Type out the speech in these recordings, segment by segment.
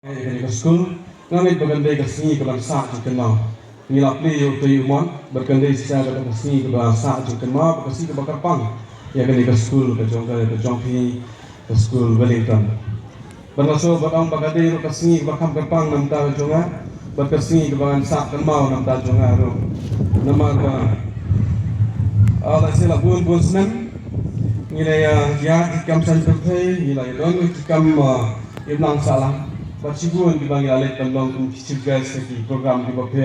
Dari school, kami bergandai ke sini kebangsaan kenal. Ngilapli yo tu umon bergandai secara ke sini kebangsaan kenal, ke sini ke Bakarpang. Ya kami ke school ke Jongpi ke school Wellington. Berlasu batang bergandai ke sini ke Bakarpang nam ta jonga, berkesini ke kebangsaan kenal nam ta jonga ro. Nama ke Allah sila bun senang. Ngilai ya ikam santai, ngilai don ikam iblang salah. Bacibun di bangga alat tolong untuk guys lagi program di bawah.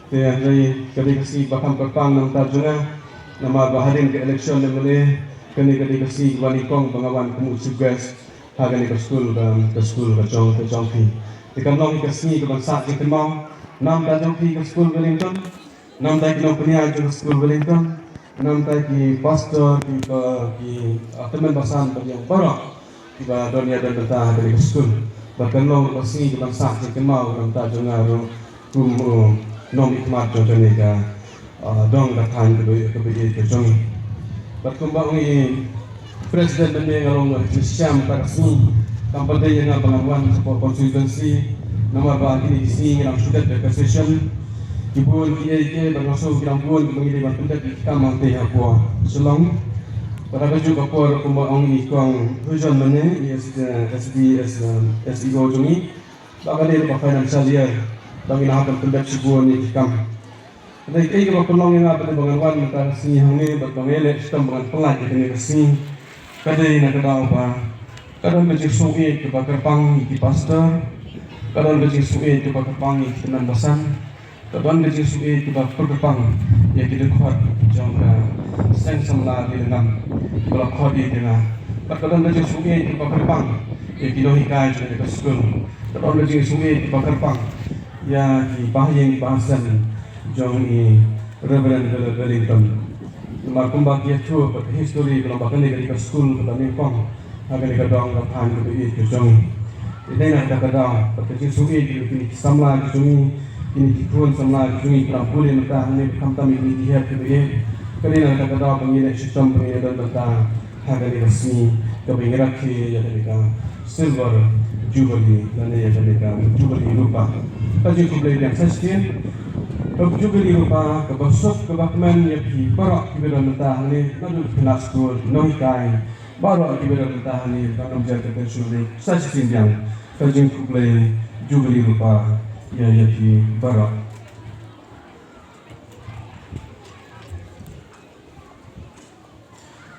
Tiada dari kasi bakam kerpang nang tarjuna nama baharin ke election yang boleh kini kasi walikong pengawan kamu guys hagan ke school ke jongpi. Tikam long kasi ke bangsa ke kemau nam dah jongpi ke school Wellington nam dah kena punya ke school Wellington nam dah ki pastor ki teman basan yang baru tiba dunia dan mentah dari school bahkan long kasi kita sah ke mau mentah jonga nom ikmat jonga ka dong datang ke jongi berkembang ni presiden bende ngalong Syam taksi kampanye yang pengawan support constituency nama bagi sini yang sudah ke session kibun kiai bermasuk dalam pun mengirim pendat kita mantai apa selong pada baju kapur kumbang ikong hujan mana SEO jungi bagai dia financial year bagi nak akan pendat sebuah ni kam. Jadi kalau penolong yang apa pengawan antara sini hangi berbangun sistem dengan pelan ini kesini kadai nak tahu apa kadang baju suai ke Bakarpang di pastor kadang baju suai ke Bakarpang di tenan basan kadang baju suai ke Bakarpang ya kita kuat jangan sen semula di dalam kalau kau di tengah, kadang belajar sungai di Bakarpang, ya kita hikai jadi ke school. Kadang belajar sungai di Bakarpang, ya di bahayang bahasan jauh ini Reverend Wellington. Cuma kumbang dia tu pada history kalau bahkan dia ke school pada Nepang, akan dia kadang lapan ke jauh. Ini nak kadang pada sungai di samla jauh ini dikuan samla jauh kerana boleh mereka ni kamtam ini dia ke Kalian nak kata pengirat sistem pengirat tentang harga resmi kepengirat ke yang mereka silver jubilee dan yang mereka jubilee rupa. Kaji jubilee yang seskin, jubilee rupa kebasuk kebakman yang di barak kiberan mentah ni lalu kena school nohikai barak kiberan mentah ni dalam jaga pensiun seskin yang kaji jubilee rupa yang di barak.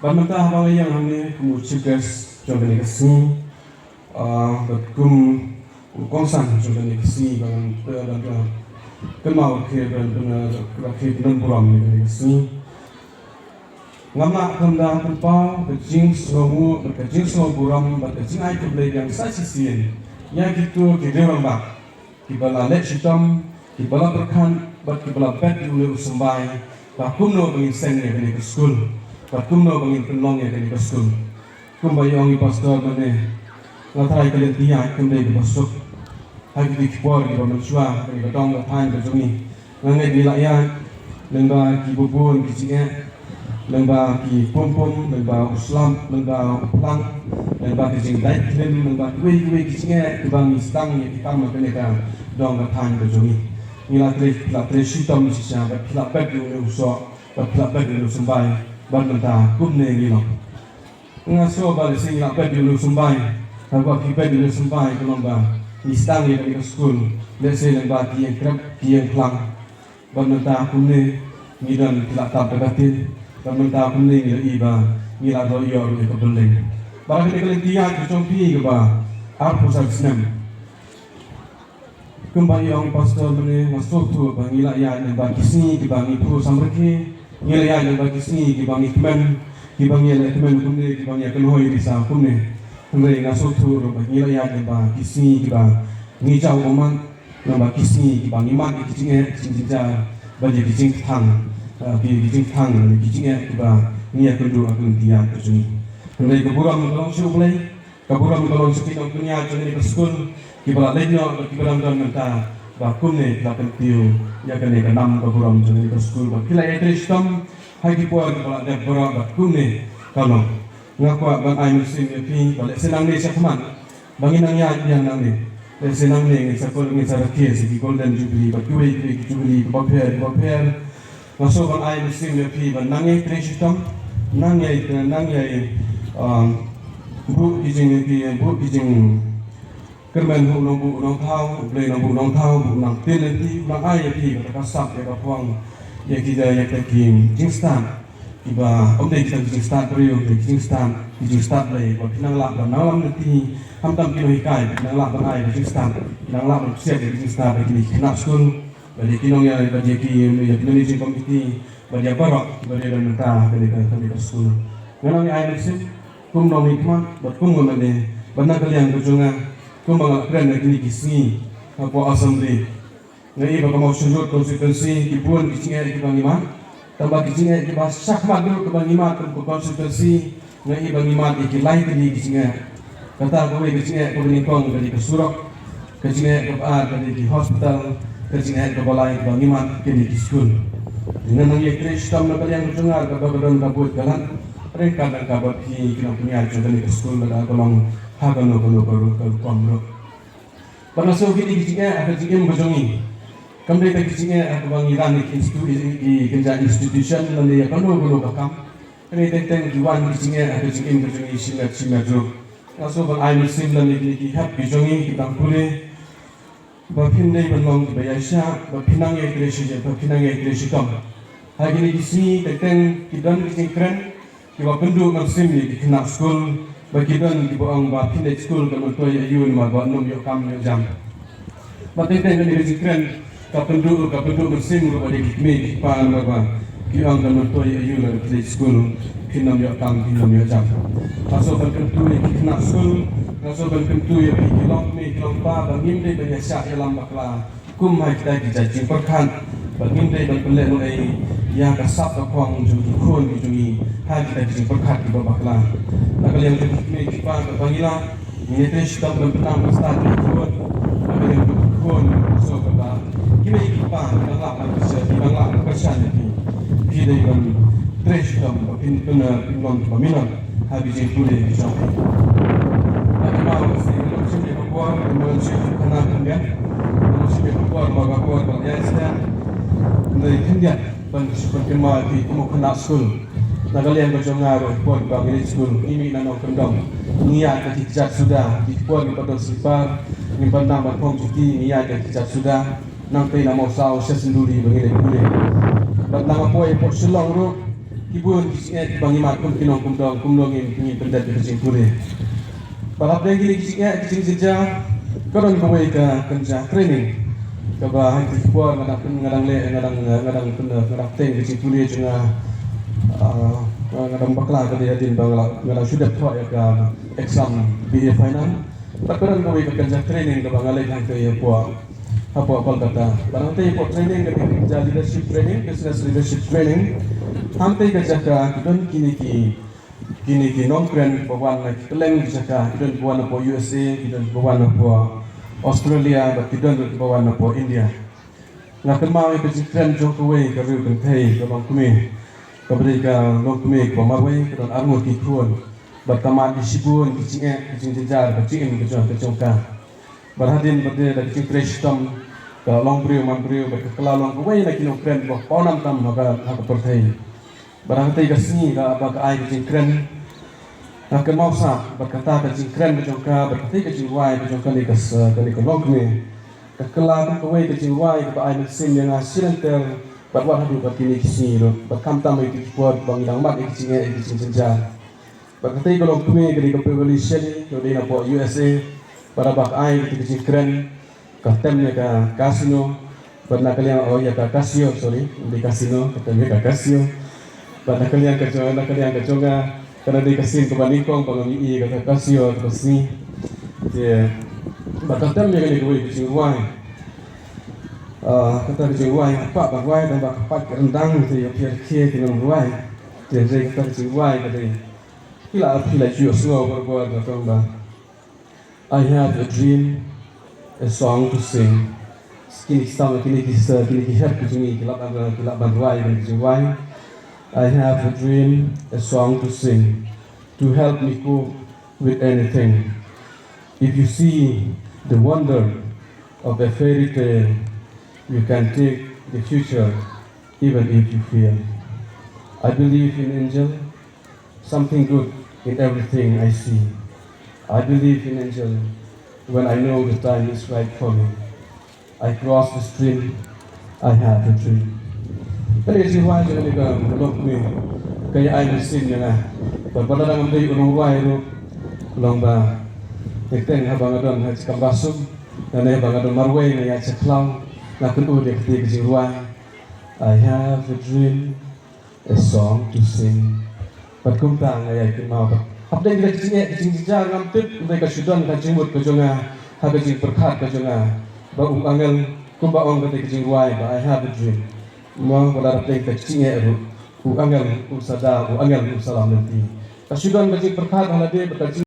Bantah bahawa yang kami kemucikas coba ni kesini, berkum kongsan coba ni kesini dengan kemau dan puram ni kesini. Ngamak kenda tempau kecing semua berkecing semua puram berkecing air kebeli yang sasisian. Yang gitu kita orang bak, kita lalek hitam, kita berkan, kita bet dulu sembai, bakum no mengiseng ni ke school. Patumno bangin penlong ya dari pastor. Kumbayong pastor mana? Ngatrai kalian tiang kembali di pastor. Hari di kipor di bawah mencuah dari batang lapan berjumi. Nangai wilayah lembah kibubun kiciknya, lembah kipum lembah uslam, lembah uplang, lembah kicing daik klim, lembah kue kiciknya kebang istang yang kita mereka dong lapan berjumi. Inilah sitam sisa, pilak beg dulu usok, pilak beg dulu sembai. Bantah kumne gino. Ngaso balik sini nak pergi dulu sembai. Kalau kita dulu sembai kalau bah istang yang dari school. Lese lembah yang kerap yang pelang. Bantah kumne gidan tidak tak berkatin. Bantah kumne iba gila royor di kebeling. Barang kita dia kecompi ke bah. Apa senam. Kembali orang pastor mana masuk tu bangila ya lembah kisni ke bangi pu samreki. Ngilai yang bagi sini kibang ikman, kibang ngilai ikman kumne, kibang yakin hoi bisa kumne. Kumne ngasut tur ngilai yang bagi sini kibang ngijau oman, bagi sini kibang iman kicingnya kicingja bagi kicing tang, kicingnya kibang niat kedua akun tiap kecuni. Kumne keburam kalau syukulai, keburam kalau sekitar dunia jadi berskul, kibang lainnya kibang dan mentah. Bakum ni lapan tiu ya kan ni enam keburam jadi berskul. Kila itu sistem hai kipuan kalau ada berak bakum ni kalau ngaku bang ai musim ni balik senang ni siapa man bangin ang yang nang ni kasi nang ni sa case di golden jubilee but jubilee pair masuk ang ay muslim le pi ban nang ay tresitam nang ay bu kijing kerman bu nong thau ble nong thau bu nang tin le pi nang ay pi ka sap ya ka puang ya kita ya takim jingstan iba omdei kita jingstan priyo jingstan le ba pinang lak ba nang lam ti ham tam kilo hikai nang lak ba ai jingstan nang lak ba siap jingstan ba kini kena school bagi kinong ya bagi ya managing committee bagi barok bagi dan mentah kami ke school nganong ai nasi kum nong hikmat bat kum ngone bana kalian kujunga kum bang kren kini kisni apa assembly ngai ba mau sujud konstitusi kipun kicinga ki bang iman tambah kicinga ki ba sakma dulu ke bang iman ke konstitusi ngai bang iman ki lain kini kicinga kata ko kicinga ko ni kong dari ke surok kicinga ke ba dari di hospital kicinga ke balai bang iman kini di school dengan nang ye kristam na kalian kujunga ke bagadon kabut kalan mereka dan kabar ki kena punya jodoh ke school pada kolong hagan no komro pada so kini kicinga ada jingem bojongi kembali ke kicinga aku bangiran di kerja institution nanti ya kono bakam kini tentang juan kicinga ada jingem bojongi silat jo so bang ai muslim nanti ki happy jongi kita pule bapin dei belong di bayasha bapinang ye kresi tom hari ini kisi tentang kidan kicingkren kiwa penduk muslim di kena school bagi dan di boang bapin dei school kalau tu ayun ma ba nom yo kam yo jam batin tentang kicingkren kapenduk muslim ro bagi kime pa ba kiang kalau tu ayun di school kinam yo kam kinam yo jam pasal tentu di kena school Rasul berkentu ya kilom pa bangim dei bayasha dalam bakla kum hai kita dijajing perkan bangim dei berpelek mulai ya kasap ka kwang ju khon ju ha kita dijing perkat di bakla bakal yang kita pa bangila ni tes tak bentam start di khon bakal yang khon so ka kita pa dalam bisa di bangla persan ni kita dengan tres tam pinnon paminan habis itu deh sampai manusia berkuat, manusia kenal kan, manusia berkuat, maka kuat berjaya. Dari kendian, seperti mati, kamu kenal school. Nagalian berjongar, kuat bagi school. Ini nanok kendam. Niat kejat sudah, kuat pada sifar. Nimpan nama pom cuti, niat kejat sudah. Nanti nama saw sesenduri bagi boleh. Dan nama poin pot selong ru, kibun kisah bagi makum kinong kumdong ini pendat berjing boleh. Pada apa yang kita kicing saja, korang boleh ke kerja training. Coba hari kuar ngadang teng kicing kuliah juga ngadang bakla ke dia din ngadang sudah tua ya ke exam BA final. Tak korang boleh ke kerja training ke bangalai yang ke ya puak apa kata. Barang tu puak training ke kerja leadership training, business leadership training. Hampai kerja ke kini non-kren bawan lagi keleng bisa kita bawan apa USA, kita bawan apa Australia, kita bawan apa India. Nak kemau itu kren Jokowi kerja kentai kalau kami kepada non-kami kemarway kita armut kikuan bertamat di Sibun kicing jejar kicing kecongka berhadin pada kicing kristam ke Longbrio Mambriu berkelalong kawai lagi non-kren bawa ponam tam maka pertai. Barangkali kesini apa ke air kecing keren, nak kemausa berkata kecing keren berjongka berkata kecing wai berjongka ni ke logme, kekelam kawai kecing wai ke air mesin yang silentel berbuat hadu berkini kesini lo berkamtam itu buat bangidang mat kecing senja, berkata ke logme ke kepegoli seli ke di napok USA berabak air kecing keren ke temnya ke kasino pernah kalian ke kasio di kasino ketemu ke kasio. Pada kalian keconga karena dikasih ke banikong pengami kata kasio terus ni dia bakal tem yang ni gue kecingwai kata kecingwai apa bagwai dan bakat rendang tu ya kira dengan buai dia kata kecingwai kata kila juga semua berbuat kata bang I have a dream, a song to sing. Kini kisah kecing kilap bagwai dan kecingwai. I have a dream, a song to sing, to help me cope with anything. if you see the wonder of a fairy tale, you can take the future even if you fear. I believe in angel, something good in everything I see. I believe in angel when I know the time is right for me. I cross the stream, I have a dream. Kali si Juan jangan ika belok ni kaya ay mesin na. Pagpada lang amday unong ruay ro lomba tekten habang adon ha kambasum na habang adon marway na ya ceklang na kun ude kiti si ruay. I have a dream, a song to sing. Pat kumpang ay kin mau. Apday kita jing jar ngam tip uday ka sudan ka jingmut ka jonga ha ka jing perkhat ka jonga. Ba angel kumbaong ka jing ruay ba I have a dream. Mo pada rateng kecing eru u angel u sada u angel u salam nanti kasudan kecing perkat halade berkecing